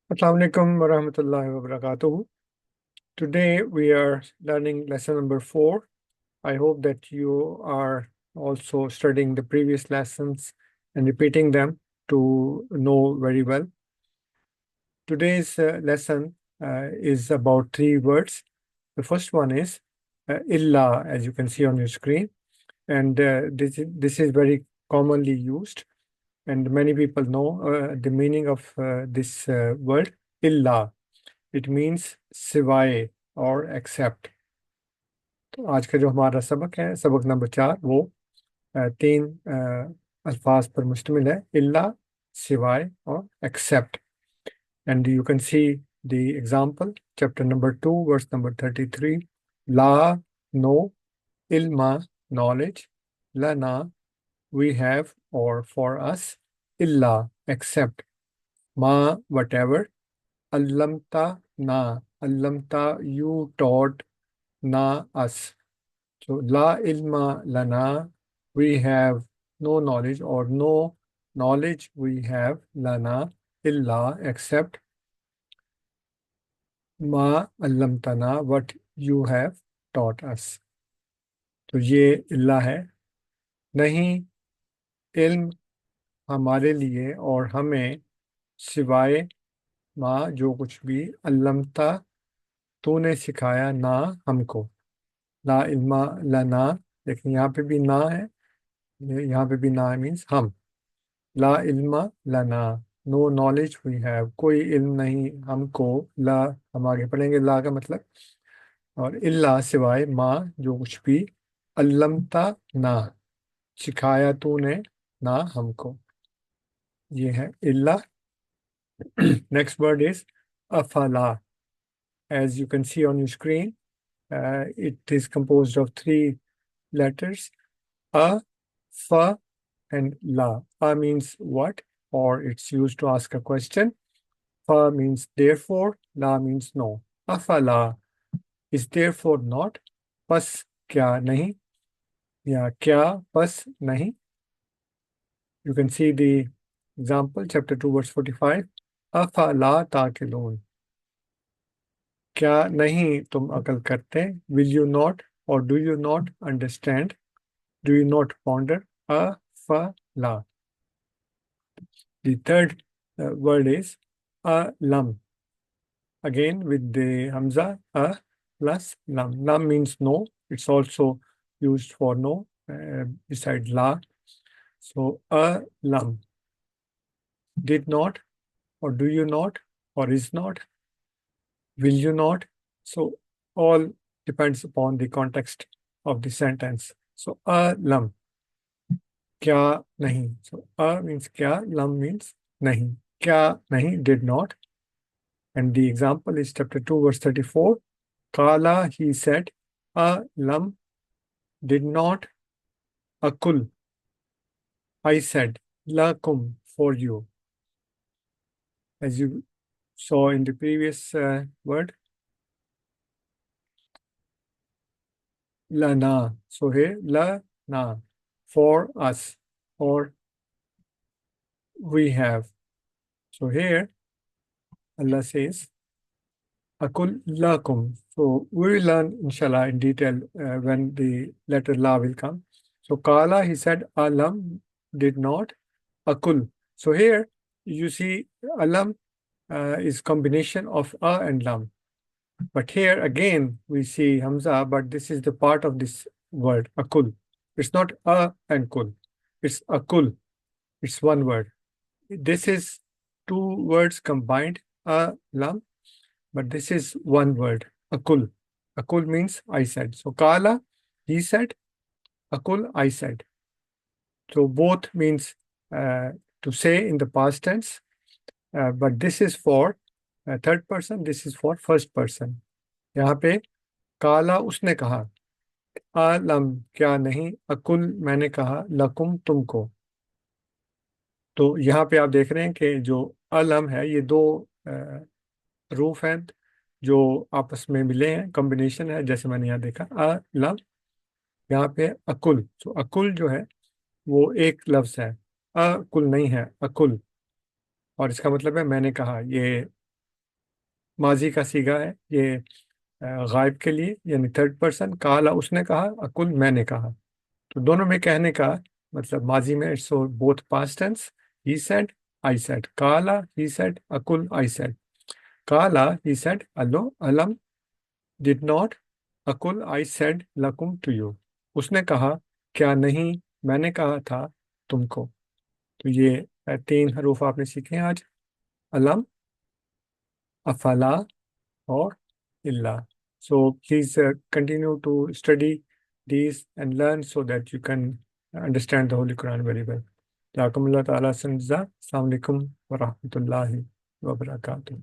Assalamu alaikum wa rahmatullahi wa barakatuh. Today we are learning lesson number 4. I hope that you are also studying the previous lessons and repeating them to know very well. Today's lesson is about 3 words. The first one is illa, as you can see on your screen, and this is very commonly used, and many people know the meaning of this word illa. It means सिवाय और accept. तो आज का जो हमारा सबक है, सबक नंबर 4, वो 3 अल्फाज पर मुश्तमिल है, इल्ला, सिवाय और except. And you can see the example, chapter number 2 verse number 33, ला, नो, इल्मा, नॉलेज, लना, वी हैव और फॉर अस, इल्ला, एक्सेप्ट, मा, whatever, allamta, na, allamta, you taught, na, us. So la ilma lana, we have no knowledge, or no knowledge we have, lana, illa, except, ma allamtana, what you have taught us. तो ये इल्ला है, नहीं इल्म हमारे लिए और हमें, सिवाय माँ जो कुछ भी, अल्लमता तूने सिखाया, ना हमको, ला इल्मा लना, लेकिन यहाँ पे भी ना है, यहाँ पे भी ना मीन्स हम, ला इल्मा लना, नो नॉलेज वी हैव, कोई इल्म नहीं हमको, ला हम आगे पढ़ेंगे, ला का मतलब, और इल्ला सिवाय, माँ जो कुछ भी, अल्लमता ना सिखाया तूने, ना हमको, ये है इल्ला। नेक्स्ट वर्ड इज अफला। As you can see on your screen, it is composed of 3 letters, a, fa, and la. A means what, or it's used to ask a question. Fa means therefore, la means no. Afala is therefore not, pas kya nahi, या क्या pas nahi. You can see the example, chapter 2 verse 45, afala taqilun, क्या नहीं तुम अकल करते, will you not or do you not understand, do you not ponder, afala. The third word is lam. Again with the hamza, a plus lam. Lam means no. It's also used for no beside la. So lam. Did not, or do you not, or is not, will you not. So all depends upon the context of the sentence. So lam. क्या नहीं. So means क्या, lam means नहीं. क्या नहीं, did not. And the example is chapter 2 verse 34. Kala, he said, lam, did not, akul, I said, lakum, for you. As you saw in the previous word, lana. So here, lana, for us, or we have. So here, Allah says, akul lakum. So we will learn, inshallah, in detail when the letter la will come. So Kala, he said, alam, did not, akul. So here you see alam is combination of a and lam. But here again we see hamza, but this is the part of this word, akul. It's not a and kul. It's akul. It's one word. This is 2 words combined, a, lam, but this is one word, akul. Akul means I said. So Kala, he said, akul, I said. So both means to say in the past tense, but this is for third person, this is for first person. यहाँ पे काला उसने कहा, आलम क्या नहीं, अकुल मैंने कहा, लकुम तुमको। तो यहाँ पे आप देख रहे हैं कि जो अलम है, ये 2 रूफ हैं जो आपस में मिले हैं, कॉम्बिनेशन है, जैसे मैंने यहाँ देखा अलम, यहाँ पे अकुल। तो अकुल जो है वो एक लफ्ज है, अकुल नहीं है, अकुल, और इसका मतलब है मैंने कहा, ये माजी का सीगा है ये गायब के लिए, यानी थर्ड पर्सन। काला उसने कहा, अकुल मैंने कहा। तो दोनों में कहने का मतलब माजी में it's both past tense. He said, I said. काला he said, Akul I said. काला ही सेड अलो अलम, डिड नॉट, अकुल आई सेड लकुम टू यू। उसने कहा क्या नहीं, मैंने कहा था तुमको। तो ये तीन हरूफ आपने सीखे हैं आज, अलम, अफला और इल्ला। So please continue to study these and learn so that you can understand the Holy Quran very well. Jazakumullah ta'ala sanza. Assalamu alaikum wa rahmatullahi wa barakatuh.